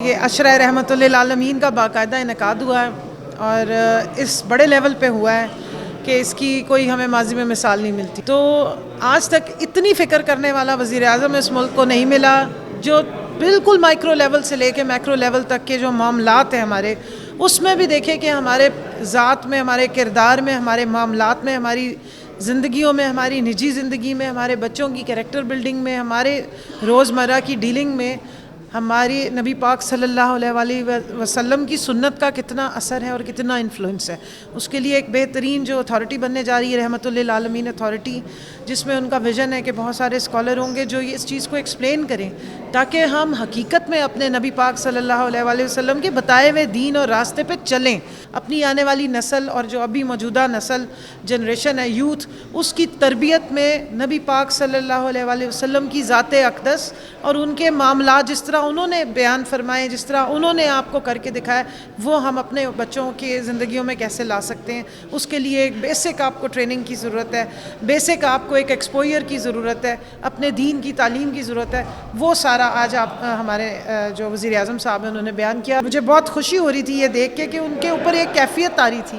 یہ عشرہ رحمت للعالمین کا باقاعدہ انعقاد ہوا ہے اور اس بڑے لیول پہ ہوا ہے کہ اس کی کوئی ہمیں ماضی میں مثال نہیں ملتی. تو آج تک اتنی فکر کرنے والا وزیر اعظم اس ملک کو نہیں ملا جو بالکل مائکرو لیول سے لے کے میکرو لیول تک کے جو معاملات ہیں ہمارے، اس میں بھی دیکھیں کہ ہمارے ذات میں، ہمارے کردار میں، ہمارے معاملات میں، ہماری زندگیوں میں، ہماری نجی زندگی میں، ہمارے بچوں کی کریکٹر بلڈنگ میں، ہمارے روزمرہ کی ڈیلنگ میں ہماری نبی پاک صلی اللہ علیہ وآلہ وسلم کی سنت کا کتنا اثر ہے اور کتنا انفلوئنس ہے. اس کے لیے ایک بہترین جو اتھارٹی بننے جا رہی ہے رحمت للعالمین اتھارٹی، جس میں ان کا ویژن ہے کہ بہت سارے اسکالر ہوں گے جو اس چیز کو ایکسپلین کریں تاکہ ہم حقیقت میں اپنے نبی پاک صلی اللہ علیہ وآلہ وسلم کے بتائے ہوئے دین اور راستے پہ چلیں. اپنی آنے والی نسل اور جو ابھی موجودہ نسل جنریشن ہے، یوتھ، اس کی تربیت میں نبی پاک صلی اللہ علیہ وآلہ وسلم کی ذات اقدس اور ان کے معاملات جس طرح انہوں نے بیان فرمائے، جس طرح انہوں نے آپ کو کر کے دکھایا، وہ ہم اپنے بچوں کی زندگیوں میں کیسے لا سکتے ہیں. اس کے لیے ایک بیسک آپ کو ٹریننگ کی ضرورت ہے، بیسک آپ کو ایک ایکسپوئر کی ضرورت ہے، اپنے دین کی تعلیم کی ضرورت ہے. وہ سارا آج آپ ہمارے جو وزیر اعظم صاحب ہیں انہوں نے بیان کیا. مجھے بہت خوشی ہو رہی تھی یہ دیکھ کے کہ ان کے اوپر ایک کیفیت آ رہی تھی،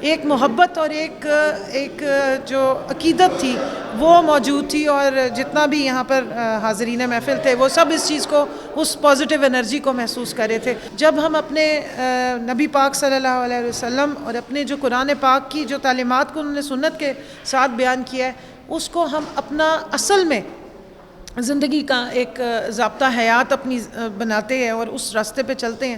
ایک محبت اور ایک جو عقیدت تھی وہ موجود تھی، اور جتنا بھی یہاں پر حاضرین محفل تھے وہ سب اس چیز کو، اس پازیٹیو انرجی کو محسوس کر رہے تھے. جب ہم اپنے نبی پاک صلی اللہ علیہ وسلم اور اپنے جو قرآن پاک کی جو تعلیمات کو انہوں نے سنت کے ساتھ بیان کیا ہے، اس کو ہم اپنا اصل میں زندگی کا ایک ضابطہ حیات اپنی بناتے ہیں اور اس راستے پہ چلتے ہیں